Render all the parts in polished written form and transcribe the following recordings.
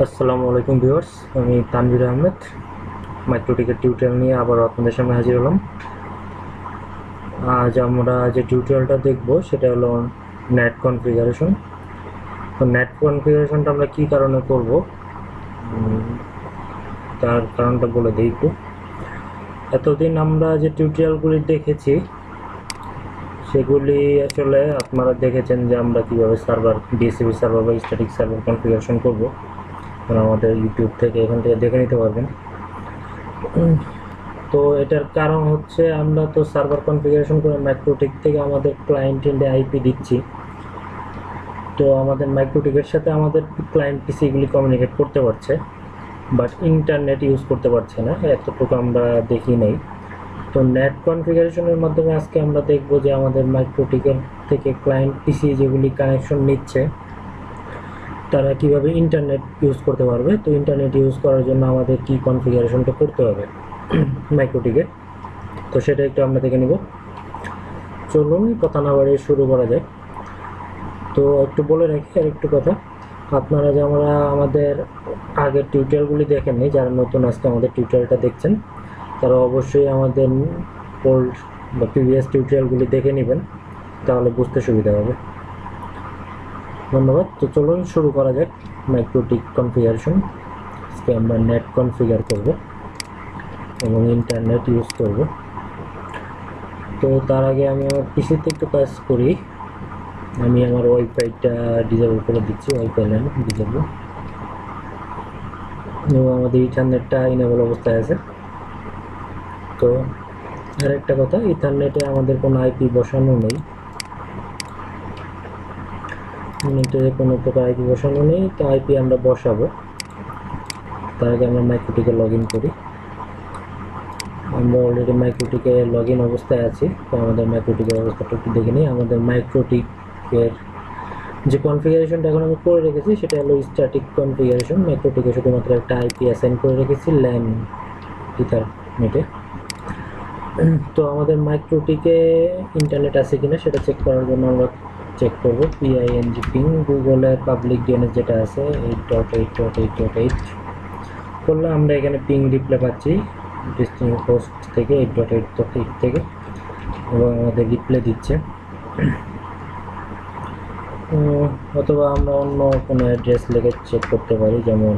আসসালামু আলাইকুম ভিউয়ার্স, আমি তানভীর আহমেদ মাইক্রোটিকের টিউটোরিয়াল নিয়ে আবার আপনাদের সামনে হাজির হলাম। আজ আমরা যে টিউটোরিয়ালটা দেখব সেটা হলো নেট কনফিগারেশন। তো নেট কনফিগারেশনটা আমরা কী কারণে করব তার কারণটা বলে দিই একটু। এতদিন আমরা যে টিউটোরিয়ালগুলি দেখেছি সেগুলি আসলে আপনারা দেখেছেন যে আমরা কীভাবে সার্ভার ডিএসসিপি সার্ভার বা স্ট্যাটিক সার্ভার কনফিগারেশন করব। আমাদের ইউটিউব থেকে এখান থেকে দেখে নিতে পারবেন। তো এটার কারণ হচ্ছে আমরা তো সার্ভার কনফিগারেশন করে মাইক্রোটিক থেকে আমাদের ক্লায়েন্ট ইন্ডে আইপি দিচ্ছি। তো আমাদের মাইক্রোটিকের সাথে আমাদের ক্লায়েন্ট পিসিগুলি কমিউনিকেট করতে পারছে, বাট ইন্টারনেট ইউজ করতে পারছে না, এতটুকু আমরা দেখি নাই। তো নেট কনফিগারেশনের মাধ্যমে আজকে আমরা দেখব যে আমাদের মাইক্রোটিকের থেকে ক্লায়েন্ট পিসি যেগুলি কানেকশন নিচ্ছে তারা কিভাবে ইন্টারনেট ইউজ করতে পারবে। তো ইন্টারনেট ইউজ করার জন্য আমাদের কি কনফিগারেশনটা করতে হবে মাইক্রোটিকে, তো সেটা একটু আমরা দেখে নিব। চলুন কথা না বাড়িয়ে শুরু করা যায়। তো একটু বলে রাখি আর একটু কথা, আপনারা যে আমাদের আগের টিউটোরিয়ালগুলি দেখেননি, যারা নতুন আজকে আমাদের টিউটোরিয়ালটা দেখছেন তারা অবশ্যই আমাদের ওল্ড বা প্রিভিয়াস টিউটোরিয়ালগুলি দেখে নেবেন, তাহলে বুঝতে সুবিধা হবে। ধন্যবাদ। তো চলুন শুরু করা যাক মাইক্রোটিক কনফিগারেশন। আজকে আমরা নেট কনফিগার করব এবং ইন্টারনেট ইউজ করব। তো তার আগে আমি আমার পিসিতে একটু কাজ করি। আমি আমার ওয়াইফাইটা ডিসেবল করে দিচ্ছি, ওয়াইফাই লাইন ডিসেবল, এবং আমাদের ইথারনেটটা ইনেবল অবস্থায় আছে। তো আরেকটা কথা, ইথারনেটে আমাদের কোনো আইপি বসানো নেই, নেটে কোনো প্রকার আইপি বসানো নেই। তো আইপি আমরা বসাবো, তার আগে আমরা মাইক্রোটিকে লগ ইন করি। আমরা অলরেডি মাইক্রোটিকে লগ ইন অবস্থায় আছি। তো আমাদের মাইক্রোটিকের অবস্থাটা একটু দেখে নিই। আমাদের মাইক্রোটিকের যে কনফিগারেশনটা এখন আমি করে রেখেছি সেটা হলো স্ট্যাটিক কনফিগারেশন। মাইক্রোটিকে শুধুমাত্র একটা আইপি অ্যাসাইন করে রেখেছি ল্যান ইথারনেটে। তো আমাদের মাইক্রোটিকে ইন্টারনেট আছে কিনা সেটা চেক করার জন্য আমরা চেক করবো পিআইএনজি পিং, গুগলের পাবলিক ডিএনএস যেটা আছে 8.8.8.8 করলে আমরা এখানে পিং রিপ্লে পাচ্ছি ডিস্টিং হোস্ট থেকে 8.8.8 থেকে, এবং আমাদের রিপ্লে দিচ্ছে। অথবা আমরা অন্য কোনো অ্যাড্রেস লিখে চেক করতে পারি, যেমন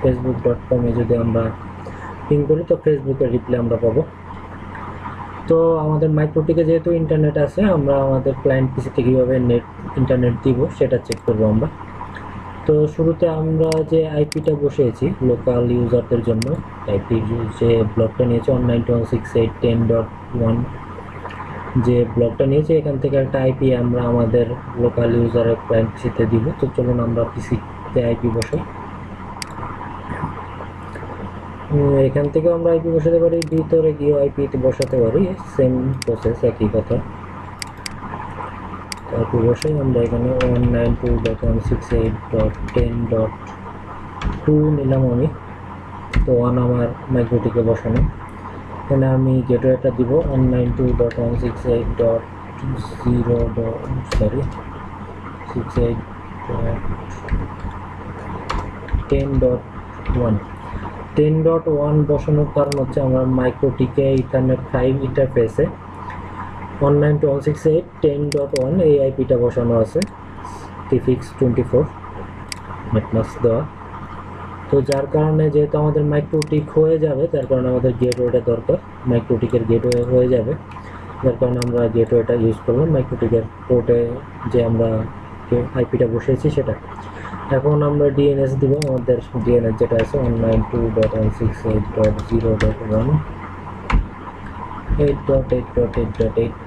facebook.com-এ যদি আমরা পিং করি তো ফেসবুকের রিপ্লে আমরা পাবো। তো আমাদের মাইক্রোটিকে যেহেতু ইন্টারনেট আছে, আমরা আমাদের ক্লায়েন্ট পিসিতে কীভাবে ইন্টারনেট দিব সেটা চেক করবো আমরা। তো শুরুতে আমরা যে আইপিটা বসিয়েছি লোকাল ইউজারদের জন্য, আইপি যে ব্লকটা নিয়েছে 192.168.10.1 যে ব্লকটা নিয়েছে, এখান থেকে একটা আইপি আমরা আমাদের লোকাল ইউজারের ক্লায়েন্ট পিসিতে দিব। তো চলুন আমরা পিসিতে আইপি বসাই। এখান থেকে আমরা আইপি বসাতে পারি, ভিতরে গিয়ে আইপিতে বসাতে পারি, সেম প্রসেস, একই কথা। আইপি বসাই আমরা এখানে 192.168.10.2 নিলাম আমি। তো 1 আমার মাইক্রোটিকে বসানো। এখানে আমি গেটওয়েটা দিব 192.168.10.1 10.1 বসানোর কারণ হচ্ছে আমার মাইক্রোটিকে ইথারনেট 5 ইন্টারফেসে 192.168.10.1 এই আইপিটা বসানো আছে, প্রিফিক্স 24 নেটমাস্ক দেওয়া। তো যার কারণে যেহেতু আমাদের মাইক্রোটিক হয়ে যাবে, যার কারণে আমাদের গেটওয়েটা দরকার, মাইক্রোটিকের গেটওয়ে হয়ে যাবে, যার কারণে আমরা গেটওয়েটা ইউজ করলাম মাইক্রোটিকের পোর্টে যে আমরা আইপিটা বসিয়েছি সেটা। এখন আমরা ডিএনএস দিব, আমাদের ডিএনএস যেটা আছে 192.168.0.1 8.8.8.8।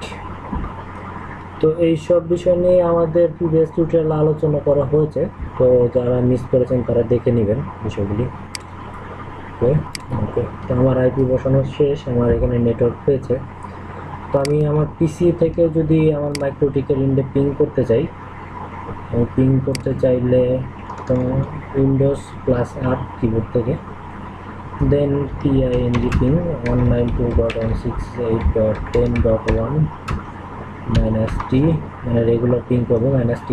তো এইসব বিষয় নিয়ে আমাদের প্রিভিয়াস টিউটোরিয়াল আলোচনা করা হয়েছে, তো যারা মিস করেছেন তারা দেখে নেবেন বিষয়গুলি। ওকে, তো আমার আইপি বসানো শেষ, আমার এখানে নেটওয়ার্ক পেয়েছে। তো আমি আমার পিসি থেকে যদি আমার মাইক্রোটিকের ইন্ডে পিং করতে চাই, পিং করতে চাইলে তো উইন্ডোজ +R কিবোর্ড থেকে, দেন PING পিং 192.168.10.1 -t মানে রেগুলার পিং পাবো -t।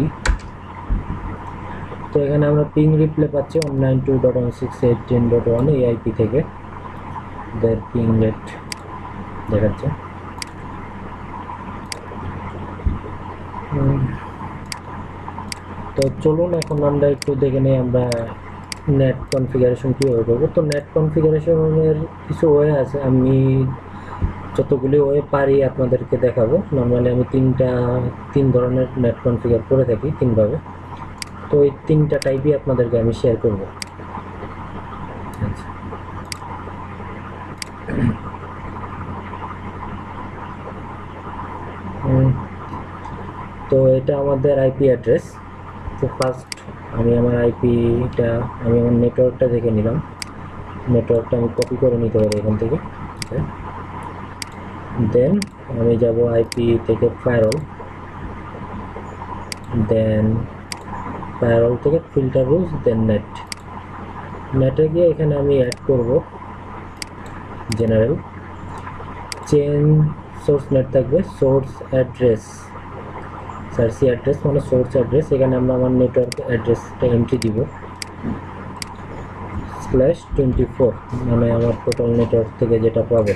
তো এখানে আমরা পিং রিপ্লে পাচ্ছি 192.168.10.1 এই আইপি থেকে, দের পিং রেট দেখাচ্ছে। তো চলুন এখন আমরা একটু দেখে নিই আমরা নেট কনফিগারেশন কীভাবে করবো। তো নেট কনফিগারেশনের কিছু ওয়ে আছে, আমি যতগুলি ওয়ে পারি আপনাদেরকে দেখাবো। নর্মালি আমি তিন ধরনের নেট কনফিগার করে থাকি, তিনভাবে। তো এই তিনটা টাইপই আপনাদেরকে আমি শেয়ার করব। আচ্ছা, তো এটা আমাদের আইপি অ্যাড্রেস। তো ফার্স্ট আমি আমার আইপিটা আমি আমার নেটওয়ার্কটা দেখে নিলাম। নেটওয়ার্কটা আমি কপি করে নিতে পারি এখান থেকে। দেন আমি যাব আইপি থেকে ফায়ারওয়াল, দেন ফায়ারওয়াল থেকে ফিল্টার রুলস, দেন নেটে গিয়ে এখানে আমি অ্যাড করব জেনারেল চেঞ্জ সোর্স নেট থাকবে, সোর্স অ্যাড্রেস সার্সি অ্যাড্রেস মানে সোর্স অ্যাড্রেস। এখানে আমরা আমার নেটওয়ার্ক অ্যাড্রেসটা এন্ট্রি দিব /24 মানে আমার টোটাল নেটওয়ার্ক থেকে যেটা পাবে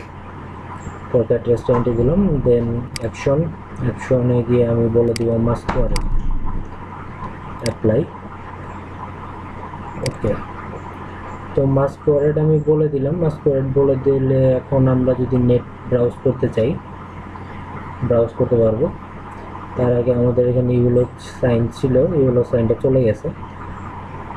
পোর্ট অ্যাড্রেসটা এন্ট্রি দিলাম। দেন অ্যাকশনে গিয়ে আমি বলে দিব মাস্কোয়ারেড, অ্যাপ্লাই, ওকে। তো মাস্কোয়ারেড আমি বলে দিলাম। মাস্কোয়ারেড বলে দিলে এখন আমরা যদি নেট ব্রাউজ করতে চাই ব্রাউজ করতে পারবো। তার আগে আমাদের এখানে ইউলো সাইন ছিল, ইউলো সাইনটা চলে গেছে।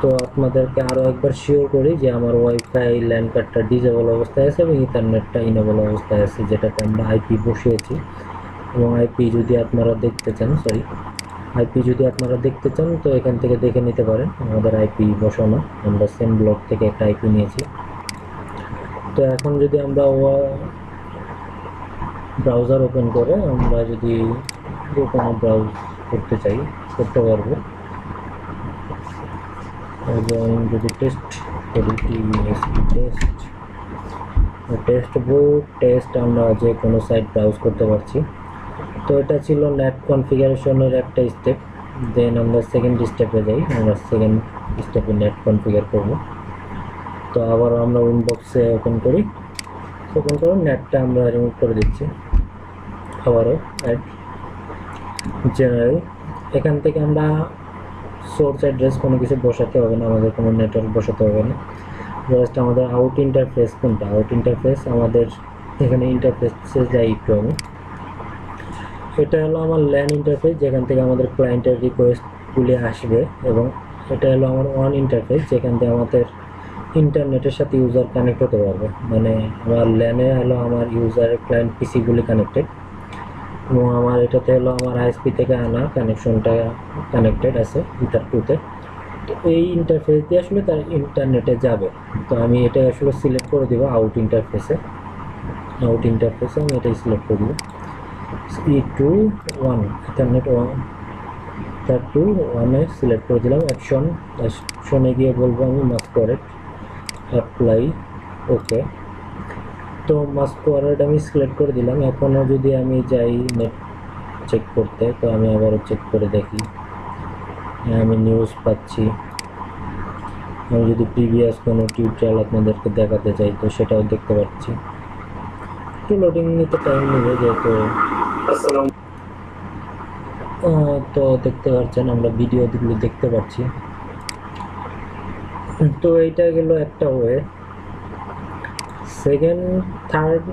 তো আপনাদেরকে আরও একবার শিওর করি যে আমার ওয়াইফাই ল্যান্ড কার্ডটা ডিজেবল অবস্থায় আছে এবং ইন্টারনেটটা ইনেবল অবস্থায় আছে, যেটাতে আমরা আইপি বসিয়েছি। এবং আইপি যদি আপনারা দেখতে চান তো এখান থেকে দেখে নিতে পারেন আমাদের আইপি বসানো। আমরা সেম ব্লক থেকে একটা আইপি নিয়েছি। তো এখন যদি আমরা ব্রাউজার ওপেন করে আমরা যদি কোনো ব্রাউজ করতে চাই করতে পারবো। এবং যদি টেস্ট করি টেস্ট আমরা যে কোনো সাইট ব্রাউজ করতে পারছি। তো এটা ছিল নেট কনফিগারেশনের একটা স্টেপ। দেন আমরা সেকেন্ড স্টেপে যাই, আমরা সেকেন্ড স্টেপে নেট কনফিগার করব। তো আবারও আমরা উইনবক্সে ওপেন করে নেটটা আমরা রিমুভ করে দিচ্ছি। আবারও অ্যাড জেনারেল, এখান থেকে আমরা সোর্স অ্যাড্রেস কোনো কিছু বসাতে হবে না, আমাদের কোনো নেটওয়ার্ক বসাতে হবে না। জাস্ট আমাদের আউট ইন্টারফেস কোনটা, আউট ইন্টারফেস আমাদের এখানে ইন্টারফেসে যাই একটু আমি। এটা হলো আমার ল্যান ইন্টারফেস, যেখান থেকে আমাদের ক্লায়েন্টের রিকোয়েস্টগুলি আসবে। এবং এটা হলো আমার ওয়ান ইন্টারফেস, যেখান থেকে আমাদের ইন্টারনেটের সাথে ইউজার কানেক্ট হতে পারবে। মানে আমার ল্যানে হলো আমার ইউজারের ক্লায়েন্ট পিসিগুলি কানেক্টেড, এবং আমার এটাতে হলো আমার আইএসপি থেকে আনা কানেকশনটা কানেক্টেড আছে ইথার 2-তে। তো এই ইন্টারফেস দিয়ে আসলে তার ইন্টারনেটে যাবে। তো আমি এটা আসলে সিলেক্ট করে দেবো আউট ইন্টারফেসে আমি এটাই সিলেক্ট করে দেবো E2.1 ইথারনেট 1 সিলেক্ট করে দিলাম। অ্যাকশনে গিয়ে বলবো আমি মাস্কোয়ারেড, অ্যাপ্লাই, ওকে। তো মাস্কোয়ারেড আমি সিলেক্ট করে দিলাম। এখনও যদি আমি যাই নেট চেক করতে, তো আমি আবারও চেক করে দেখি, আমি নিউজ পাচ্ছি। আমি যদি প্রিভিয়াস কোনো টিউটোরিয়াল আপনাদেরকে দেখাতে চাই তো সেটাও দেখতে পাচ্ছি। একটু লোডিং নিতে টাইম নেবে যেহেতু। তো দেখতে পাচ্ছেন আমরা ভিডিওগুলো দেখতে পাচ্ছি। তো এইটা গেল একটা ওয়ে।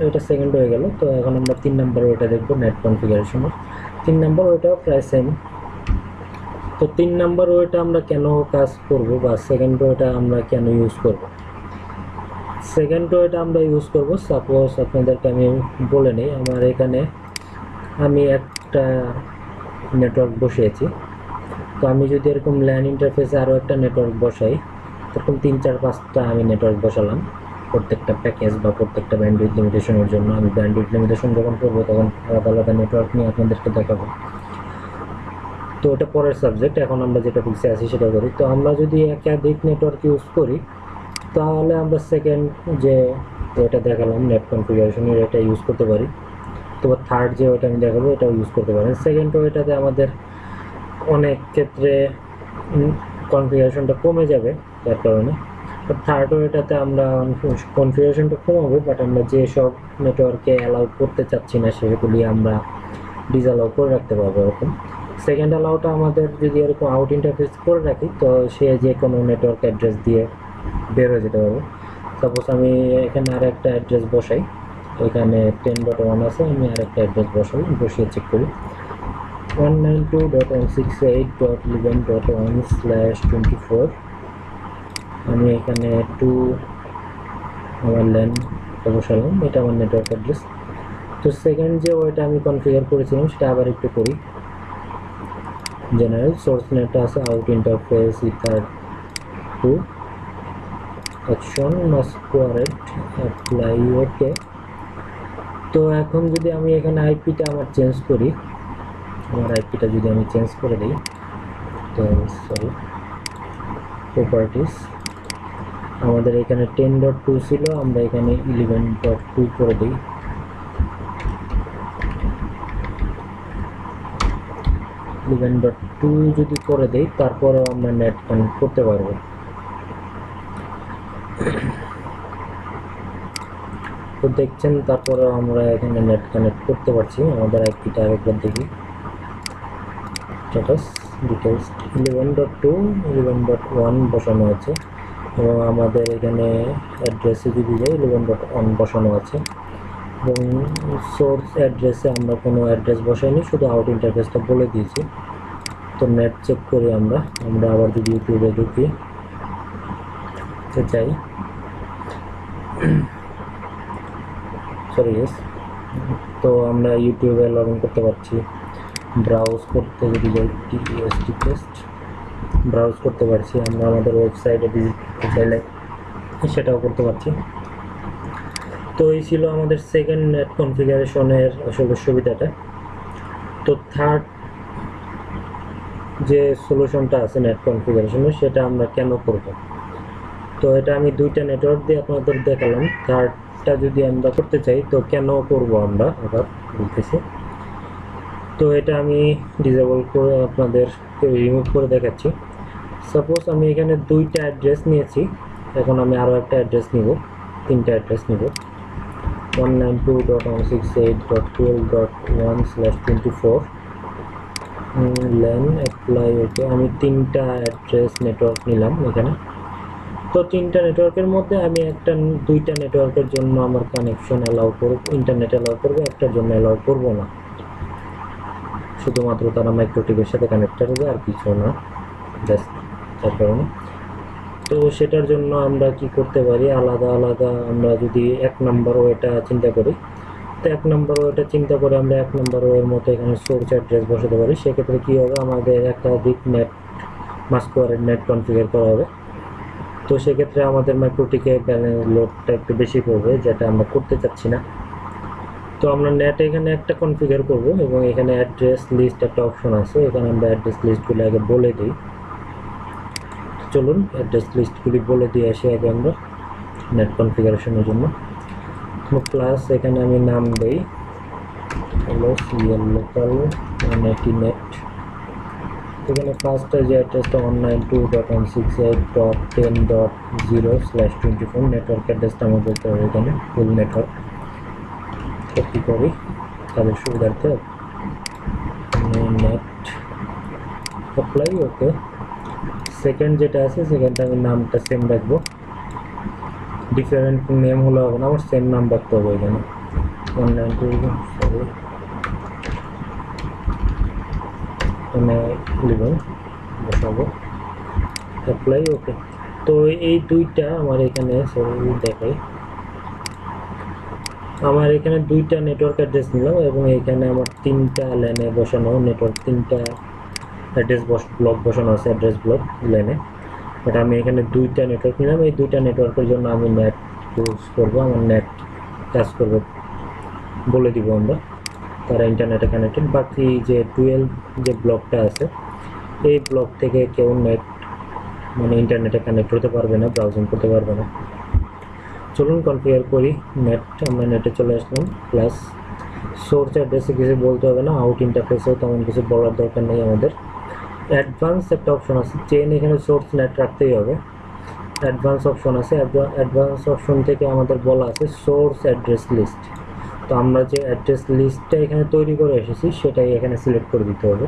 এটা সেকেন্ড হয়ে গেল। তো এখন আমরা 3 নাম্বার ওয়েটা দেখবো নেট কনফিগারেশনের। 3 নাম্বার ওয়েটাও প্রায় সেম। তো 3 নাম্বার ওয়েটা আমরা কেন কাজ করব বা সেকেন্ড ওয়েটা আমরা কেন ইউজ করব। সেকেন্ড ওয়েটা আমরা ইউজ করব, সাপোজ আপনাদেরকে আমি বলে নিই, আমার এখানে আমি একটা নেটওয়ার্ক বসিয়েছি। তো আমি যদি এরকম ল্যান ইন্টারফেসে আরও একটা নেটওয়ার্ক বসাই, তখন 3-4-5টা আমি নেটওয়ার্ক বসালাম প্রত্যেকটা প্যাকেজ বা প্রত্যেকটা ব্যান্ডউইথ লিমিটেশনের জন্য। আমি ব্যান্ডউইথ লিমিটেশন যখন করবো তখন আলাদা আলাদা নেটওয়ার্ক নিয়ে আপনাদেরকে দেখাবো। তো এটা পরের সাবজেক্ট, এখন আমরা যেটা টপিকসে আছি সেটা করি। তো আমরা যদি একাধিক নেটওয়ার্ক ইউজ করি তাহলে আমরা সেকেন্ড যে এটা দেখালাম নেট কনফিগারেশনের এটা ইউজ করতে পারি। তো অথবা থার্ড যে ওয়েটা আমি দেখাবো এটাও ইউজ করতে পারেন। সেকেন্ড ওয়েটাতে আমাদের অনেক ক্ষেত্রে কনফিগারেশনটা কমে যাবে, যার কারণে থার্ড ওয়েটাতে আমরা কনফিগারেশনটা কমাবো, বাট আমরা যে সব নেটওয়ার্কে অ্যালাউ করতে চাচ্ছি না সেগুলি আমরা ডিসঅ্যালাউ করে রাখতে পারবো এরকম। সেকেন্ড অ্যালাউটা আমাদের যদি এরকম আউট ইন্টারফেস করে রাখি তো সে যে কোনো নেটওয়ার্ক অ্যাড্রেস দিয়ে বের হয়ে যেতে পারবে। সাপোজ আমি এখানে আর একটা অ্যাড্রেস বসাই, এখানে 10.1 আছে, আমি আর একটা অ্যাড্রেস বসিয়ে চেক করি 192.168.11.1/24। আমি এখানে 2 আমার ল্যান বসালাম, এটা আমার নেটওয়ার্ক অ্যাড্রেস। তো সেকেন্ড যে ওয়েটা আমি কনফিগার করেছিলাম সেটা আবার একটু করি। জেনারেল সোর্স নেট আছে, out interface ether 2 option masquerade apply okay. তো এখন যদি আমি এখানে আইপিটা আমার চেঞ্জ করি, আমার আইপিটা যদি আমি চেঞ্জ করে দিই, তো সরি প্রপার্টিস আমাদের এখানে 10.2 ছিল, আমরা এখানে 11.2 করে দিই। 11.2 যদি করে দিই তারপরেও আমরা নেট কানেক্ট করতে পারবো। তো দেখছেন তারপরেও আমরা এখানে নেট কানেক্ট করতে পারছি। আমাদের আইপিটা আরেকবার দেখি, স্ট্যাটাস ডিটেলস 11.2 11.1 বসানো আছে এবং আমাদের এখানে অ্যাড্রেসে যদি যাই 11.1 বসানো আছে এবং সোর্স অ্যাড্রেসে আমরা কোনো অ্যাড্রেস বসাইনি, শুধু আউট ইন্টারফেসটা বলে দিয়েছি। তো নেট চেক করি আমরা আবার যদি ইউটিউবে ঢুকি চাই সরি ইয়েস, তো আমরা ইউটিউবে লগ ইন করতে পারছি। ব্রাউজ করতে যদি যাই টিএসটি টেস্ট ব্রাউজ করতে পারছি, আমরা আমাদের ওয়েবসাইটে ভিজিট করতে চাইলে সেটাও করতে পারছি। তো এই ছিল আমাদের সেকেন্ড নেট কনফিগারেশনের আসলে সুবিধাটা। তো থার্ড যে সলিউশনটা আছে নেট কনফিগারেশনের সেটা আমরা কেন করব, তো এটা আমি দুইটা নেটওয়ার্ক দিয়ে আপনাদের দেখালাম। থার্ডটা যদি আমরা করতে চাই তো কেন করব আমরা আবার বলতেছি। তো এটা আমি ডিসেবল করে আপনাদের রিমুভ করে দেখাচ্ছি। সাপোজ আমি এখানে দুইটা অ্যাড্রেস নিয়েছি, এখন আমি আরও একটা অ্যাড্রেস নিব, তিনটা অ্যাড্রেস নিব 192.168.12.1/24 ল্যান অ্যাপ্লাই ওকে। আমি তিনটা অ্যাড্রেস নেটওয়ার্ক নিলাম এখানে। তো তিনটা নেটওয়ার্কের মধ্যে আমি দুইটা নেটওয়ার্কের জন্য আমার কানেকশন অ্যালাউ করব, ইন্টারনেট অ্যালাউ করবো, একটার জন্য অ্যালাউ করব না, শুধুমাত্র তারা মাইক্রোটিকের সাথে কানেক্টেড হবে আর কিছু না, জাস্ট তার কারণে। তো সেটার জন্য আমরা কি করতে পারি, আলাদা আলাদা আমরা যদি এক নাম্বার ওয়েটা চিন্তা করি, তো এক নাম্বার ওয়েটা চিন্তা করে আমরা এক নাম্বার ওয়ের মতো এখানে সোর্স অ্যাড্রেস বসাতে পারি। সেক্ষেত্রে কী হবে, আমাদের একাধিক নেট মাস্কওয়ারেড নেট কনফিগার করা হবে। তো সেক্ষেত্রে আমাদের মাইক্রোটিকে ব্যালেন্স লোডটা একটু বেশি পড়বে, যেটা আমরা করতে চাচ্ছি না। তো আমরা নেট এখানে একটা কনফিগার করব এবং এখানে অ্যাড্রেস লিস্ট একটা অপশন আছে, এখানে আমরা অ্যাড্রেস লিস্টগুলো আগে বলে দিই। চলুন অ্যাড্রেস লিস্টগুলি বলে দিয়ে আসি আগে আমরা নেট কনফিগারেশনের জন্য। প্লাস এখানে আমি নাম দেই হলো সিএল লোকাল 180 নেট। এখানে ফার্স্টে যে অ্যাড্রেসটা 192.168.10.0/24 নেটওয়ার্ক অ্যাড্রেসটা আমার বলতে হবে, এখানে ফুল নেটওয়ার্ক কপি করি তাদের সুবিধার্থে। Net apply okay. সেকেন্ড যেটা আছে সেকেন্ডটা আমি নামটা সেম রাখবো, ডিফারেন্ট নেম হলে হবে না, আমার সেম নাম রাখতে হবে এখানে 192 সরি 11 বসাবো অ্যাপ্লাই ওকে। তো এই দুইটা আমার এখানে সরি দেখাই, আমার এখানে দুইটা নেটওয়ার্ক অ্যাড্রেস নিলাম এবং এখানে আমার তিনটা ল্যানে বসানো নেটওয়ার্ক, তিনটা অ্যাড্রেস ব্লক বসানো আছে, অ্যাড্রেস ব্লক ল্যানে। বাট আমি এখানে দুইটা নেটওয়ার্ক নিলাম, এই দুইটা নেটওয়ার্কের জন্য আমি নেট ইউজ করবো, আমার নেট কাজ করবে বলে দিব আমরা, তারা ইন্টারনেটে কানেক্টেড। বাকি যে 12 যে ব্লকটা আছে এই ব্লক থেকে কেউ নেট মানে ইন্টারনেটে কানেক্ট হতে পারবে না, ব্রাউজিং করতে পারবে না। চলুন কনফিগার করি নেট। আমরা নেটে চলে আসলাম, প্লাস সোর্স অ্যাড্রেসে কিছু বলতে হবে না, আউট ইন্টারফেসেও তেমন কিছু বলার দরকার নেই আমাদের। অ্যাডভান্স একটা অপশন আছে, চেন এখানে সোর্স নেট রাখতেই হবে। অ্যাডভান্স অপশন আছে, অ্যাডভান্স অপশন থেকে আমাদের বলা আছে সোর্স অ্যাড্রেস লিস্ট। তো আমরা যে অ্যাড্রেস লিস্টটা এখানে তৈরি করে এসেছি সেটাই এখানে সিলেক্ট করে দিতে হবে।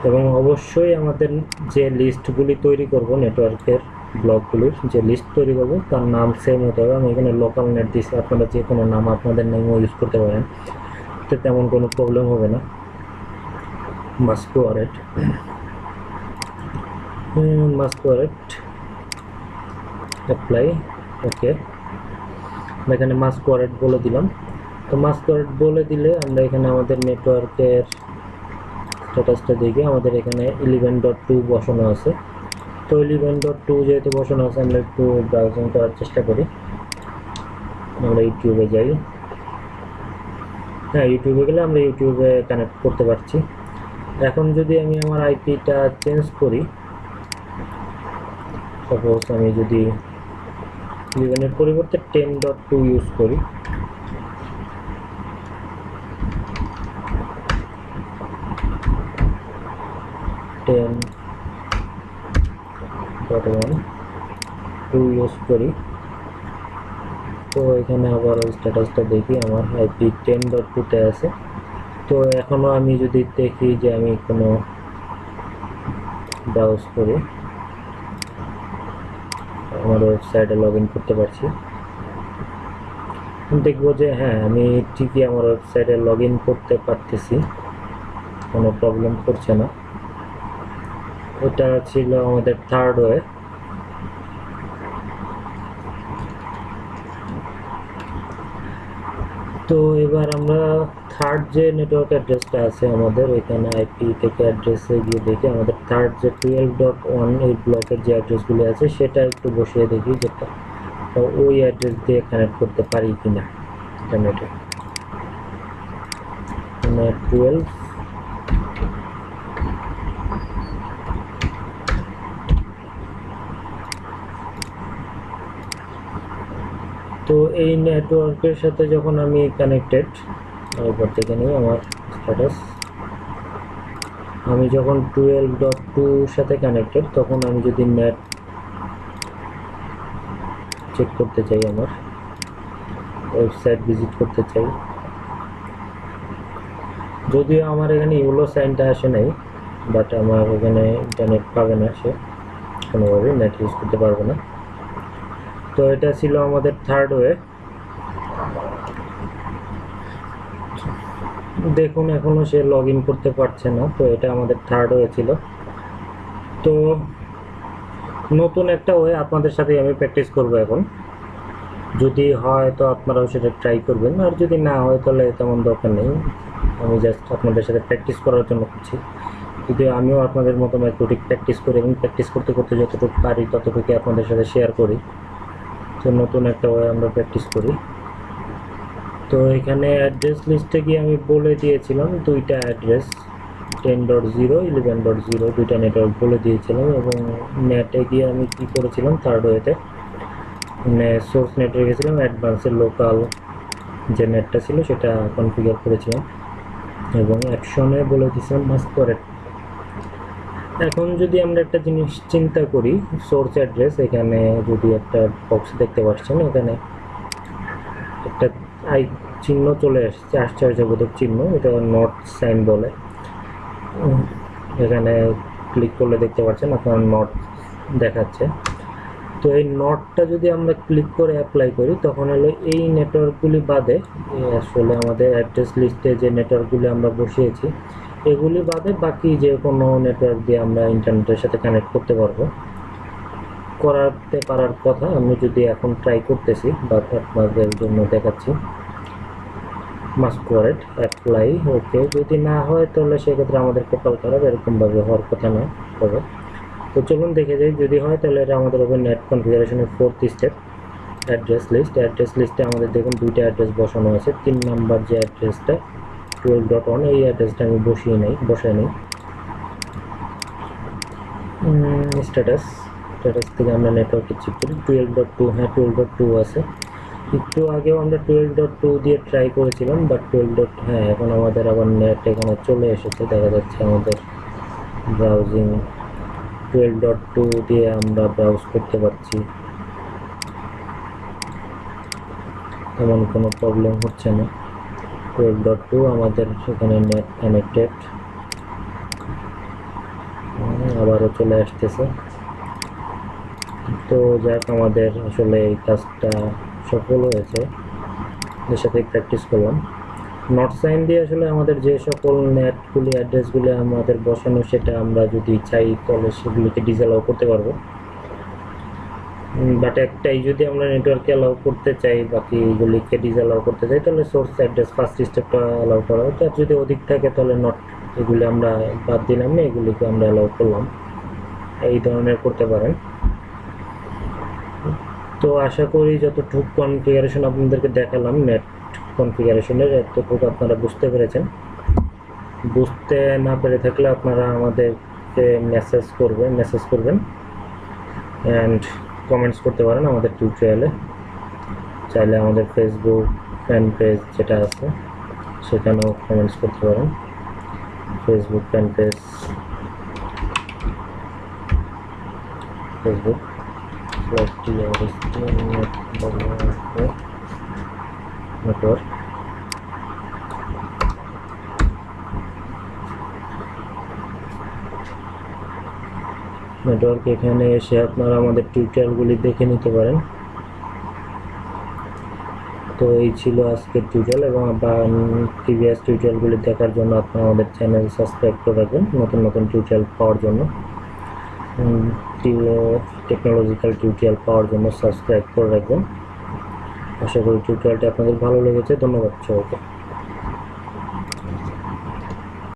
এবং অবশ্যই আমাদের যে লিস্টগুলি তৈরি করব, নেটওয়ার্কের ব্লকগুলির যে লিস্ট তৈরি করব তার নাম সেম হতে হবে। আমি এখানে লোকাল নেট দিচ্ছি, আপনারা যে কোনো নাম আপনাদের নামও ইউজ করতে পারেন, তো তেমন কোনো প্রবলেম হবে না। মাস্কোয়ারেড অ্যাপ্লাই, ওকে। এখানে মাস্কোয়ারেড বলে দিলাম। তো মাস্কোয়ারেড বলে দিলে আমরা এখানে আমাদের নেটওয়ার্কের স্ট্যাটাসটা দেখি, আমাদের এখানে 11.2 বসানো আছে। তো 11.2 যেহেতু বসানো আছে, আমরা একটু ব্রাউজিং করার চেষ্টা করি। আমরা ইউটিউবে যাই, হ্যাঁ ইউটিউবে গেলে আমরা ইউটিউবে কানেক্ট করতে পারছি। এখন যদি আমি আমার আইপিটা চেঞ্জ করি, সাপোজ আমি যদি 11 পরিবর্তে 10.2 ইউজ করি, ইউজ করি, তো এখানে আবার স্ট্যাটাসটা দেখি, আমার আইপি 10.2-তে আছে। তো এখনও আমি যদি দেখি যে আমি কোনো ব্রাউজ করি, আমার ওয়েবসাইটে লগ ইন করতে পারছি, দেখবো যে হ্যাঁ আমি ঠিকই আমার ওয়েবসাইটে লগ ইন করতে পারতেছি, কোনো প্রবলেম করছে না। এটা ছিল আমাদের থার্ড ওয়ে। তো এবার আমরা থার্ড যে নেটওয়ার্ক অ্যাড্রেসটা আছে আমাদের এখানে আইপি থেকে অ্যাড্রেসে গিয়ে দেখি আমাদের থার্ড যে 12.1 এই ব্লকের যে অ্যাড্রেসগুলি আছে সেটা একটু বসিয়ে দেখি যেটা ওই অ্যাড্রেস দিয়ে কানেক্ট করতে পারি কিনা ইন্টারনেটে। 12 তো এই নেটওয়ার্কের সাথে যখন আমি কানেক্টেড, এবার দেখে নিই আমার স্ট্যাটাস। আমি যখন 12.2 সাথে কানেক্টেড, তখন আমি যদি নেট চেক করতে চাই, আমার ওয়েবসাইট ভিজিট করতে চাই, যদিও আমার এখানে ইউলো সাইনটা আসে নাই, বাট আমার এখানে ইন্টারনেট পাবে না, সে কোনোভাবে নেট ইউজ করতে পারবে না। তো এটা ছিল আমাদের থার্ড ওয়ে। দেখুন এখনো সে লগ ইন করতে পারছে না, তো এটা আমাদের থার্ড ওয়ে ছিল। তো নতুন একটা ওয়ে আপনাদের সাথে আমি প্র্যাকটিস করব এখন, যদি হয় তো আপনারাও সেটা ট্রাই করবেন, আর যদি না হয় তাহলে তেমন দরকার নেই, আমি জাস্ট আপনাদের সাথে প্র্যাকটিস করার জন্য করছি। যদি আমিও আপনাদের মতো MikroTik প্র্যাকটিস করি এবং প্র্যাকটিস করতে করতে যতটুকু পারি ততটুকু আপনাদের সাথে শেয়ার করি। তো নতুন একটা ওয়ে আমরা প্র্যাকটিস করি। তো এখানে অ্যাড্রেস লিস্টে গিয়ে আমি বলে দিয়েছিলাম দুইটা অ্যাড্রেস, 10.0 11.0 দুইটা নেটওয়ার্ক বলে দিয়েছিলাম। এবং নেটে গিয়ে আমি কি করেছিলাম, থার্ড ওয়েতে সোর্স নেটে গেছিলাম, অ্যাডভান্সের লোকাল যে নেটটা ছিল সেটা কনফিগার করেছিলাম এবং অ্যাকশনে বলে দিয়েছিলাম মাস্কোয়ারেড। এখন যদি আমরা একটা জিনিস চিন্তা করি, সোর্স অ্যাড্রেস, এখানে যদি একটা বক্স দেখতে পাচ্ছেন, এখানে একটা আই চিহ্ন চলে আসছে, আশ্চর্যবোধক চিহ্ন, এটা নট সাইন বলে। এখানে ক্লিক করলে দেখতে পাচ্ছেন আপনার নট দেখাচ্ছে। তো এই নটটা যদি আমরা ক্লিক করে অ্যাপ্লাই করি, তখন হলো এই নেটওয়ার্কগুলি বাদে, আসলে আমাদের অ্যাড্রেস লিস্টে যে নেটওয়ার্কগুলি আমরা বসিয়েছি এগুলি বাদে বাকি যে কোনো নেটওয়ার্ক দিয়ে আমরা ইন্টারনেটের সাথে কানেক্ট করতে পারবো, করাতে পারার কথা। আমি যদি এখন ট্রাই করতেছি বা আপনাদের জন্য দেখাচ্ছি, মাস্কোয়ারেড অ্যাপ্লাই, ওকে। যদি না হয় তাহলে সেক্ষেত্রে আমাদের কপাল খারাপ, এরকমভাবে হওয়ার কথা না হবে। তো চলুন দেখে যাই, যদি হয় তাহলে এটা আমাদের হবে নেট কনফিগারেশনের fourth step, address list. Address লিস্টে আমাদের দেখুন দুইটা অ্যাড্রেস বসানো আছে। 3 নাম্বার যে অ্যাড্রেসটা 12.1 এই অ্যাড্রেসটা আমি বসাই নেই। স্ট্যাটাস থেকে আমরা নেটওয়ার্কে চেক করি, 12.2, হ্যাঁ 12.2 আছে। একটু আগেও আমরা 12.2 দিয়ে ট্রাই করেছিলাম, বাট 12. হ্যাঁ, এখন আমাদের আবার নেট এখানে চলে এসেছে, দেখা যাচ্ছে আমাদের ব্রাউজিং 12.2 দিয়ে আমরা ব্রাউজ করতে পারছি, তেমন কোনো প্রবলেম হচ্ছে না। 12.2 আমাদের সেখানে নেট কানেক্টেড, আবারও চলে আসতেছে। তো যাক, আমাদের আসলে এই কাজটা সফল হয়েছে, এর সাথে প্র্যাকটিস করলাম। নট সাইন দিয়ে আসলে আমাদের যে সকল নেটগুলি অ্যাড্রেসগুলি আমাদের বসানো, সেটা আমরা যদি চাই তাহলে সেগুলিকে ডিসঅ্যালাউ করতে পারবো। বাট একটাই, যদি আমরা নেটওয়ার্কে অ্যালাউ করতে চাই, বাকিগুলিকে ডিসঅ্যালাউ করতে চাই, তাহলে সোর্স অ্যাড্রেস ফার্স্ট স্টেপটা অ্যালাউ করা হতো। আর যদি অধিক থাকে তাহলে নট, এগুলি আমরা বাদ দিলাম না, এগুলিকে আমরা অ্যালাউ করলাম। এই ধরনের করতে পারেন। তো আশা করি যতটুকু কনফিগারেশন আপনাদেরকে দেখালাম নেট কনফিগারেশনের, এতটুকু আপনারা বুঝতে পেরেছেন। বুঝতে না পেরে থাকলে আপনারা আমাদেরকে মেসেজ করবেন অ্যান্ড কমেন্টস করতে পারেন আমাদের টিউটোরিয়ালে। চাইলে আমাদের ফেসবুক ফ্যান পেজ যেটা আছে সেখানেও কমেন্টস করতে পারেন। Facebook fan page, Facebook network. এখানে এসে আপনারা আমাদের টিউটোরিয়ালগুলি দেখে নিতে পারেন। তো এই ছিল আজকের টিউটোরিয়াল, এবং প্রিভিয়াস টিউটোরিয়ালগুলি দেখার জন্য আপনারা আমাদের চ্যানেল সাবস্ক্রাইব করে রাখবেন নতুন নতুন টিউটোরিয়াল পাওয়ার জন্য। টেকনোলজিক্যাল টিউটোরিয়াল পাওয়ার জন্য সাবস্ক্রাইব করে রাখবেন। আশা করি টিউটোরিয়ালটি আপনাদের ভালো লেগেছে। ধন্যবাদ সবাইকে।